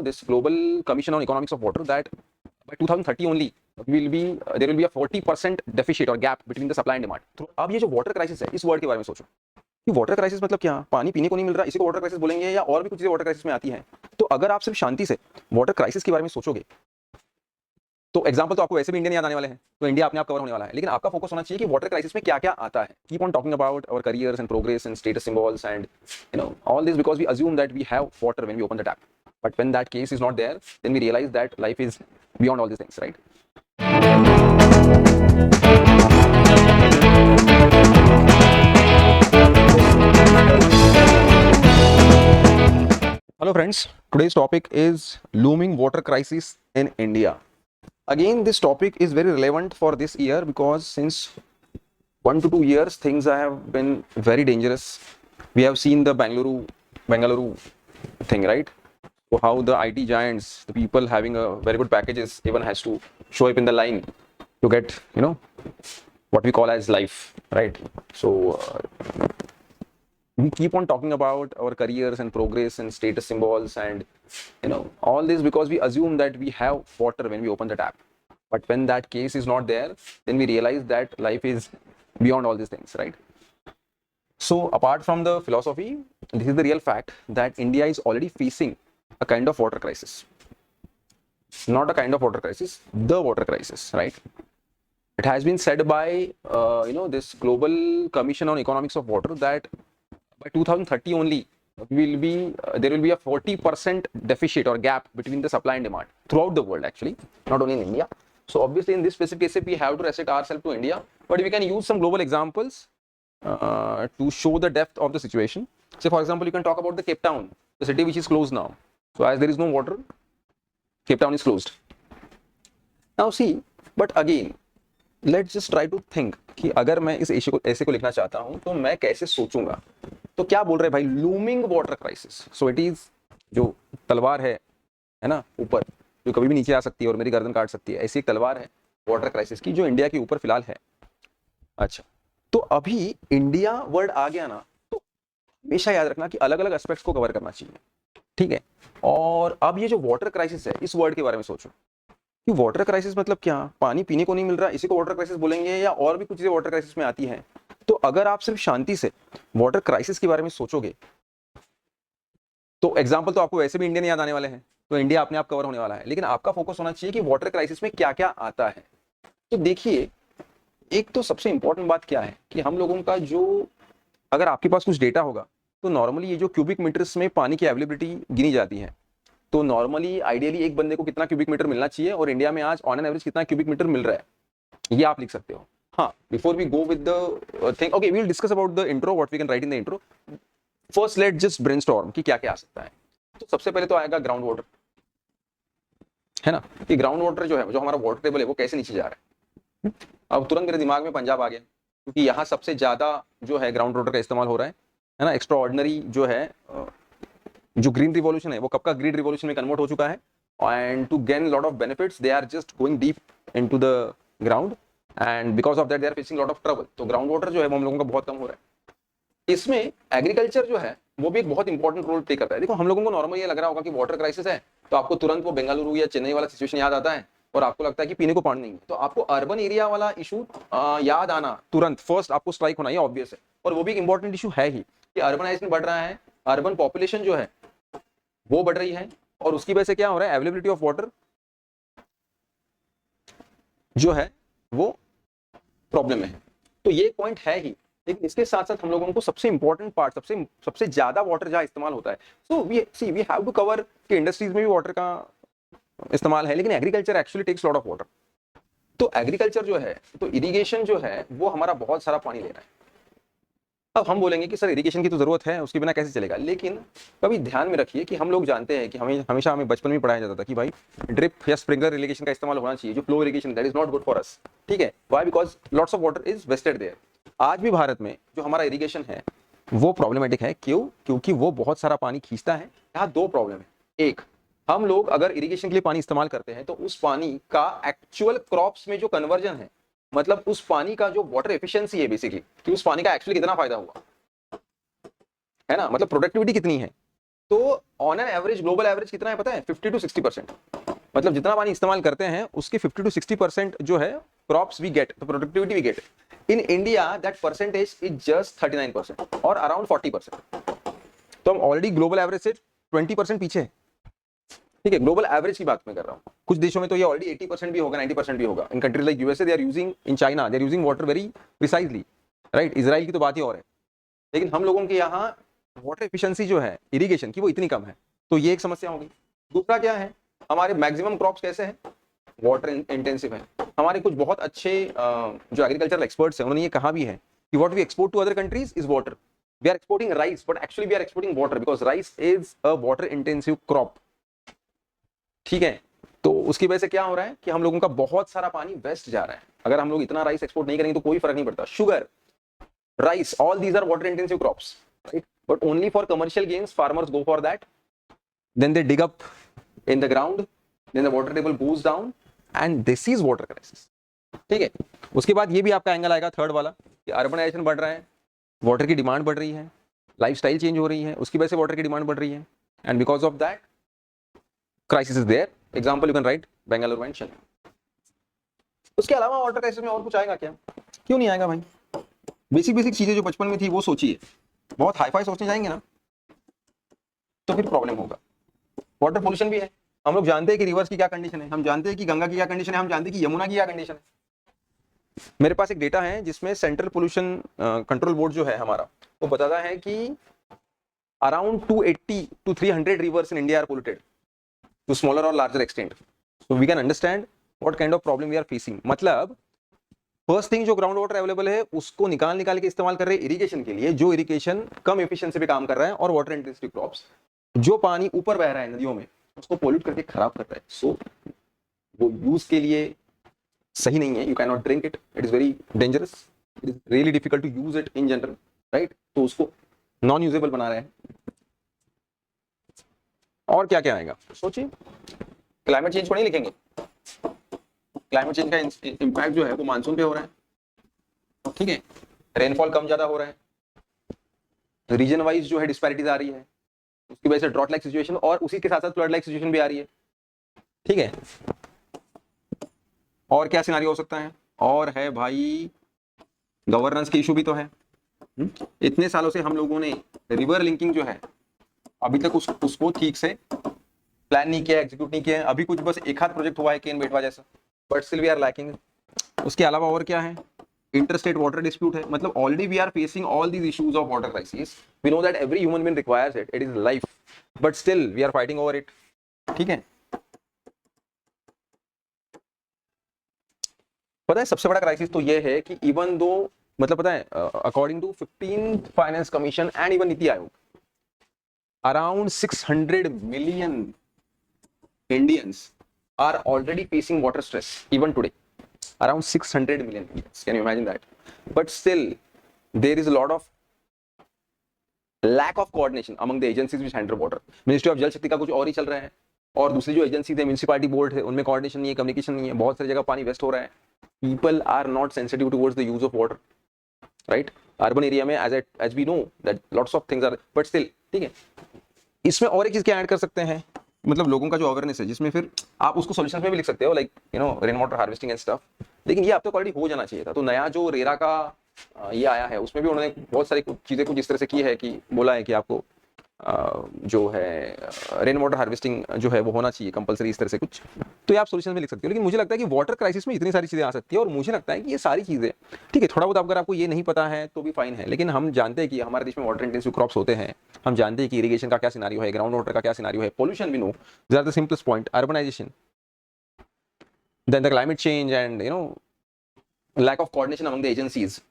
this global commission on economics of water that by 2030 only there will be a 40% deficit or gap between the supply and demand. तो अब ये जो water crisis है इस word के बारे में सोचो कि वाटर क्राइसिस मतलब क्या, पानी पीने को नहीं मिल रहा, इसी को वाटर क्राइसिस बोलेंगे या और भी कुछ चीजें वाटर क्राइसिस में आती हैं। तो अगर आप सिर्फ शांति से वाटर क्राइसिस के बारे में सोचोगे तो एग्जांपल तो आपको वैसे भी इंडिया नहीं याद आने वाले हैं, तो इंडिया अपने आप कवर होने वाला है, लेकिन आपका फोकस होना चाहिए कि वाटर क्राइसिस में क्या क्या आता है। Keep on talking about our careers and progress and status symbols and all this because we assume that we have water when we open the tap, but when that case is not there then we realise that life is beyond all this things, right? Hello friends, today's topic is looming water crisis in India. Again, this topic is very relevant for this year because since 1 to 2 years things have been very dangerous. We have seen the Bengaluru thing, right? So how the IT giants, the people having a very good packages even has to show up in the line to get, what we call as life, right? So we keep on talking about our careers and progress and status symbols and all this because we assume that we have water when we open the tap, but when that case is not there then we realize that life is beyond all these things, right? So apart from the philosophy, this is the real fact that India is already facing a kind of water crisis. Not a kind of water crisis, the water crisis, right? It has been said by this global commission on economics of water that by 2030 only there will be a 40% deficit or gap between the supply and demand throughout the world, actually, not only in India. So obviously in this specific case we have to restrict ourselves to India, but we can use some global examples to show the depth of the situation. So for example, you can talk about the Cape Town, the city which is closed now. So as there is no water, Cape Town is closed. Now see, but again let's just try to think कि अगर मैं इस ऐसे को लिखना चाहता हूं तो मैं कैसे सोचूंगा। तो क्या बोल रहे भाई, looming water crisis. So it is जो तलवार है ना ऊपर, जो कभी भी नीचे आ सकती है और मेरी गर्दन काट सकती है, ऐसी एक तलवार है वाटर क्राइसिस की जो इंडिया के ऊपर फिलहाल है। अच्छा, तो अभी इंडिया वर्ड आ गया ना, तो हमेशा याद रखना कि अलग अलग एस्पेक्ट्स को कवर करना चाहिए, ठीक है? और अब ये जो वाटर क्राइसिस है इस वर्ड के बारे में सोचो कि वाटर क्राइसिस मतलब क्या, पानी पीने को नहीं मिल रहा, इसी को वाटर क्राइसिस बोलेंगे या और भी कुछ चीजें वाटर क्राइसिस में आती हैं। तो अगर आप सिर्फ शांति से वाटर क्राइसिस के बारे में सोचोगे तो एग्जांपल तो आपको वैसे भी इंडिया नहीं याद आने वाले हैं, तो इंडिया अपने आप कवर होने वाला है, लेकिन आपका फोकस होना चाहिए कि वाटर क्राइसिस में क्या क्या आता है। तो देखिए, एक तो सबसे इंपॉर्टेंट बात क्या है कि हम लोगों का जो, अगर आपके पास कुछ डेटा होगा तो नॉर्मली ये जो क्यूबिक मीटर्स में पानी की अवेलेबिलिटी गिनी जाती है, तो नॉर्मली आइडियली एक बंदे को कितना क्यूबिक मीटर मिलना चाहिए और इंडिया में आज ऑन एन एवरेज कितना क्यूबिक मीटर मिल रहा है, ये आप लिख सकते हो। हाँ, before we go with the thing, okay, we will discuss about the intro, what we can write in the intro. First let just brainstorm कि क्या क्या आ सकता है। तो सबसे पहले तो आएगा ग्राउंड वाटर, है ना, कि ग्राउंड वाटर जो है, जो हमारा वाटर टेबल है, वो कैसे नीचे जा रहा है। अब तुरंत मेरे दिमाग में पंजाब आ गया, क्योंकि यहाँ सबसे ज्यादा जो है ग्राउंड वाटर का इस्तेमाल हो रहा है ना। एक्स्ट्रा ऑर्डिनरी जो है, जो ग्रीन रिवॉल्यूशन है वो कब का ग्रीन रिवॉल्यूशन में कन्वर्ट हो चुका है, and to gain lot of benefits they are just going deep into the ground, and because of that they are facing lot of trouble. तो ग्राउंड वाटर जो है वो हम लोगों का बहुत कम हो रहा है। इसमें एग्रीकल्चर जो है वो भी एक बहुत इंपॉर्टेंट रोल प्ले करता है। देखो, हम लोगों को नॉर्मली ये लग रहा होगा कि वाटर क्राइसिस है तो आपको तुरंत वो बेंगलुरु या चेन्नई वाला सिचुएशन याद आता है और आपको लगता है कि पीने को पानी नहीं है, तो आपको अर्बन एरिया वाला इशू याद आना तुरंत फर्स्ट आपको स्ट्राइक होना, ये ऑब्वियस है। और वो भी एक इंपॉर्टेंट इशू है ही कि अर्बनाइजेशन बढ़ रहा है, अर्बन पॉपुलेशन जो है वो बढ़ रही है, और उसकी वजह से क्या हो रहा है, अवेलेबिलिटी ऑफ वाटर जो है वो प्रॉब्लम में है। तो ये पॉइंट है ही, लेकिन इसके साथ साथ हम लोगों को सबसे इंपॉर्टेंट पार्ट, सबसे ज्यादा वाटर जहां इस्तेमाल होता है, so we have to cover कि इंडस्ट्रीज में भी वाटर का इस्तेमाल है, लेकिन agriculture actually takes lot of water. तो एग्रीकल्चर जो है, तो इरिगेशन जो है वो हमारा बहुत सारा पानी ले रहा है। अब हम बोलेंगे कि सर इरिगेशन की तो जरूरत है, उसके बिना कैसे चलेगा, लेकिन कभी ध्यान में रखिए कि हम लोग जानते हैं कि हमेशा हमें बचपन में पढ़ाया जाता था कि भाई ड्रिप या स्प्रिंकलर इरिगेशन का इस्तेमाल होना चाहिए, जो flow irrigation that is not good for us, ठीक है? Why? Because lots of water is wasted there. आज भी भारत में जो हमारा इरिगेशन है वो प्रॉब्लमेटिक है। क्यों? क्योंकि वो बहुत सारा पानी खींचता है। यहाँ दो प्रॉब्लम है। एक, हम लोग अगर इरिगेशन के लिए पानी इस्तेमाल करते हैं तो उस पानी का एक्चुअल क्रॉप्स में जो कन्वर्जन है, मतलब उस पानी का जो वाटर एफिशिएंसी है बेसिकली, कि उस पानी का एक्चुअली कितना फायदा हुआ है ना, मतलब प्रोडक्टिविटी कितनी है, तो on an average global average कितना है पता है? 50 to 60%। मतलब जितना पानी इस्तेमाल करते हैं उसके 50 to 60% जो है क्रॉप्स वी गेट, तो productivity we get. In India that percentage is just 39% और अराउंड 40%। तो हम ऑलरेडी ग्लोबल एवरेज से 20% पीछे हैं। ठीक है, ग्लोबल एवरेज की बात मैं कर रहा हूँ। कुछ देशों में तो ये ऑलरेडी 80% भी होगा, 90% भी होगा। In countries like USA they are using, in China they are using water very precisely, right. Israel की तो बात ही और है। लेकिन हम लोगों के यहाँ वाटर एफिशिएंसी जो है इरिगेशन की वो इतनी कम है, तो ये एक समस्या होगी। दूसरा क्या है, हमारे मैक्सिमम क्रॉप्स कैसे हैं? वाटर इंटेंसिव है। हमारे कुछ बहुत अच्छे जो एग्रीकल्चरल एक्सपर्ट्स हैं उन्होंने ये कहा भी है कि what we export to other countries is water. We are exporting rice but actually we are exporting water because rice is a water intensive crop. ठीक है, तो उसकी वजह से क्या हो रहा है कि हम लोगों का बहुत सारा पानी वेस्ट जा रहा है। अगर हम लोग इतना राइस एक्सपोर्ट नहीं करेंगे तो कोई फर्क नहीं पड़ता। Sugar, rice, all these are water intensive crops, right? But only for commercial gains farmers go for that. Then they dig up in the ground, then the water table goes down and this is water crisis. ठीक है, उसके बाद ये भी आपका angle आएगा third वाला कि अर्बनाइजेशन बढ़ रहा है, वाटर की डिमांड बढ़ रही है, लाइफस्टाइल चेंज हो रही है, उसकी वजह से वाटर की डिमांड बढ़ रही है, and because of that crisis is there. Example you can write Bengaluru and Chennai. उसके अलावा वाटर क्राइसिस में और कुछ आएगा क्या? क्यों नहीं आएगा भाई? बेसिक बेसिक चीजें जो बचपन में थी वो सोचिए। बहुत हाई फाई सोचने जाएंगे ना तो फिर प्रॉब्लम होगा। वाटर पोल्यूशन भी है। हम लोग जानते हैं कि रिवर्स की क्या कंडीशन है, हम जानते हैं कि गंगा की क्या कंडीशन है, हम जानते हैं कि यमुना की क्या कंडीशन है। मेरे पास एक डेटा है जिसमें सेंट्रल पोल्यूशन कंट्रोल बोर्ड जो है हमारा, वो बताता है कि around 280 to 300 rivers in India are polluted to smaller or larger extent. So we can understand what kind of problem we are facing. मतलब फर्स्ट थिंग, जो ग्राउंड वाटर अवेलेबल है उसको निकाल के इस्तेमाल कर रहे हैं इरिगेशन के लिए, जो इरिगेशन कम एफिशिएंसी पे काम कर रहा है, और वाटर इंटेंसिव क्रॉप्स जो पानी ऊपर बह रहा है नदियों में उसको पोल्यूट करके खराब कर रहा है। सो वो यूज के लिए सही नहीं है। You can not drink it, it is very dangerous, it is really difficult to use it in general, right. तो उसको नॉन यूजेबल बना रहे हैं। और क्या क्या आएगा सोचिए। क्लाइमेट चेंज को नहीं लिखेंगे। क्लाइमेट चेंज का इम्पैक्ट जो है वो मानसून पे हो रहा है। ठीक है, रेनफॉल कम ज्यादा हो रहा है, रीजन वाइज जो है डिस्पैरिटीज आ रही है, उसकी वजह से ड्रॉट लाइक सिचुएशन और उसी के साथ साथ फ्लड लाइक सिचुएशन भी आ रही है। ठीक है, और क्या सिनारियो हो सकता है? और है भाई गवर्नेंस के इशू भी तो है। इतने सालों से हम लोगों ने रिवर लिंकिंग जो है अभी तक उसको ठीक से प्लान नहीं किया, एग्जीक्यूट नहीं किया। अभी कुछ बस एक हाथ प्रोजेक्ट हुआ है केन बेटवा जैसा, but still we are lacking. उसके अलावा और क्या है? इंटरस्टेट वाटर डिस्प्यूट है। मतलब already we are facing all these issues of water crisis. We know that every human being requires it, it is life, but still we are fighting over it. ठीक है, पता है सबसे बड़ा crisis तो ये है कि इवन दो, मतलब पता है according to 15th finance commission and even NITI Aayog, around 600 million Indians are already facing water stress even today. Around 600 million Indians. Can you imagine that? But still, there is a lot of lack of coordination among the agencies which handle water. Ministry of जल शक्ति का कुछ और ही चल रहा है, और दूसरी जो एजेंसी है, म्यूनिसिपैलिटी बोर्ड है, उनमें कोऑर्डिनेशन नहीं है, कम्युनिकेशन नहीं है, बहुत सारी जगह पानी वेस्ट हो रहा है। People are not sensitive towards the use of water, right? Urban area में as we know that lots of things are, but still, ठीक है। इसमें और एक चीज क्या ऐड कर सकते हैं, मतलब लोगों का जो अवेयरनेस है, जिसमें फिर आप उसको सॉल्यूशंस में भी लिख सकते हो, like you know rain water harvesting and stuff. लेकिन ये अब तक ऑलरेडी हो जाना चाहिए था। तो नया जो रेरा का ये आया है उसमें भी उन्होंने बहुत सारी चीजें कुछ इस तरह से की है कि बोला है कि आपको जो है रेन वाटर हार्वेस्टिंग जो है वो होना चाहिए कंपलसरी, इस तरह से कुछ। तो ये आप सॉल्यूशन में लिख सकते हो। लेकिन मुझे लगता है कि वाटर क्राइसिस में इतनी सारी चीजें आ सकती है, और मुझे लगता है कि ये सारी चीजें ठीक है, थोड़ा बहुत अगर आपको ये नहीं पता है तो भी फाइन है। लेकिन हम जानते हैं कि हमारे देश में वाटर इंटेंसिव क्रॉप्स होते हैं, हम जानते हैं कि इरिगेशन का क्या सिनारियो है, ग्राउंड वाटर का क्या सिनारियो है, पोल्यूशन भी know, these are the simplest point, urbanisation, then the climate change and you know lack of coordination among the agencies,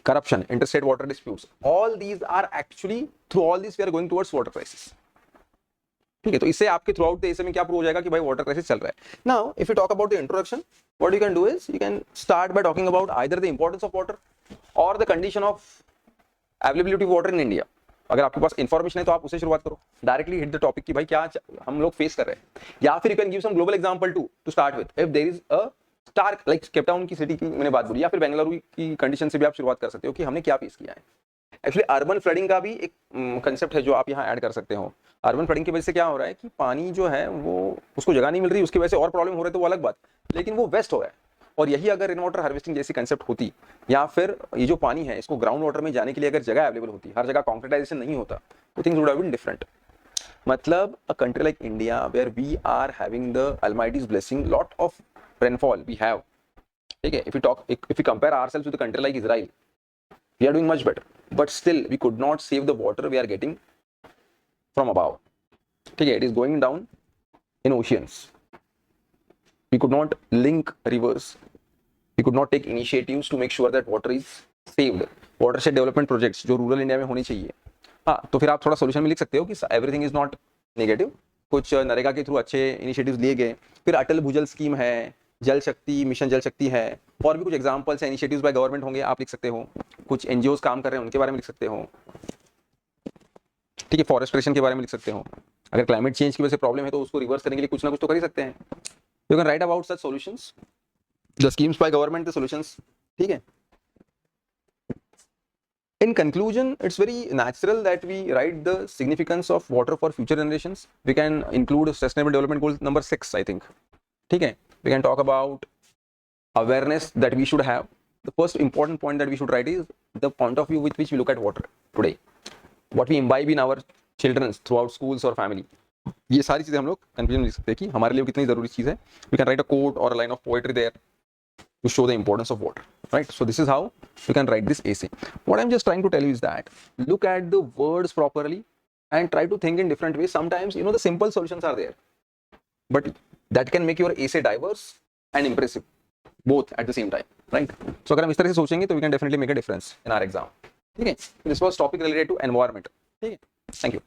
corruption, interstate water disputes, all these are actually, through all these we are going towards water crisis. ठीक है, तो इससे आपके through out में क्या prove हो जाएगा कि भाई वाटर क्राइसिस चल रहा है। Now if you talk about the introduction, what you can do is you can start by talking about either the importance of water और the condition of availability of water in India. अगर आपके पास information है तो आप उससे शुरुआत करो, directly hit the topic कि भाई क्या हम लोग फेस कर रहे हैं। या फिर you can give some global example to start with, if there is a stark like Cape Town की सिटी की मैंने बात बोली, या फिर बेंगलुरु की कंडीशन से भी आप शुरुआत कर सकते हो कि हमने क्या फेस किया है। एक्चुअली अर्बन फ्लडिंग का भी एक कंसेप्ट है जो आप यहाँ ऐड कर सकते हो। अर्बन फ्लडिंग की वजह से क्या हो रहा है कि पानी जो है वो उसको जगह नहीं मिल रही, उसकी वजह से और प्रॉब्लम हो रहा है तो वो अलग बात, लेकिन वो वेस्ट हो रहा है। और यही अगर रेन वाटर हार्वेस्टिंग जैसी कंसेप्ट होती, या फिर ये जो पानी है इसको ग्राउंड वाटर में जाने के लिए अगर जगह अवेलेबल होती, हर जगह कॉन्क्रीटाइजेशन नहीं होता, तो things would have been different. मतलब a country like India where we are having the almighty's blessing, lot of rainfall we have, ठीक है, if we compare ourselves with a country like Israel, we are doing much better, but still we could not save the water we are getting from above, ठीक है, it is going down in oceans. We could not link rivers, we could not take initiatives to make sure that water is saved. watershed development projects जो rural India में होनी चाहिए। हाँ, तो फिर आप थोड़ा सोल्यूशन में लिख सकते हो कि एवरीथिंग इज नॉट नेगेटिव, कुछ नरेगा के थ्रू अच्छे इनिशिएटिव्स लिए गए, फिर अटल भूजल स्कीम है, जल शक्ति मिशन जल शक्ति है, और भी कुछ एग्जांपल्स हैं, इनिशिएटिव्स बाय गवर्नमेंट होंगे, आप लिख सकते हो, कुछ एनजीओज काम कर रहे हैं उनके बारे में लिख सकते हो, ठीक है, फॉरेस्टेशन के बारे में लिख सकते हो, अगर क्लाइमेट चेंज की वजह से प्रॉब्लम है तो उसको रिवर्स करने के लिए कुछ ना कुछ तो कर ही सकते हैं। You can right about such solutions, the schemes by government, the solutions, ठीक है। In conclusion, it's very natural that we write the significance of water for future generations. We can include Sustainable Development Goal number 6, I think. ठीक है, we can talk about awareness that we should have. The first important point that we should write is the point of view with which we look at water today. What we imbibe in our children throughout schools or family. ये सारी चीजें हम लोग conclusion लिख सकते हैं कि हमारे लिए कितनी जरूरी चीज है। We can write a quote or a line of poetry there to show the importance of water, right? So this is how you can write this essay. What I'm just trying to tell you is that look at the words properly and try to think in different ways. Sometimes, you know, the simple solutions are there, but that can make your essay diverse and impressive both at the same time, right? So अगर हम इस तरह से सोचेंगे तो we can definitely make a difference in our exam. ठीक है? This was topic related to environment. ठीक है? Thank you.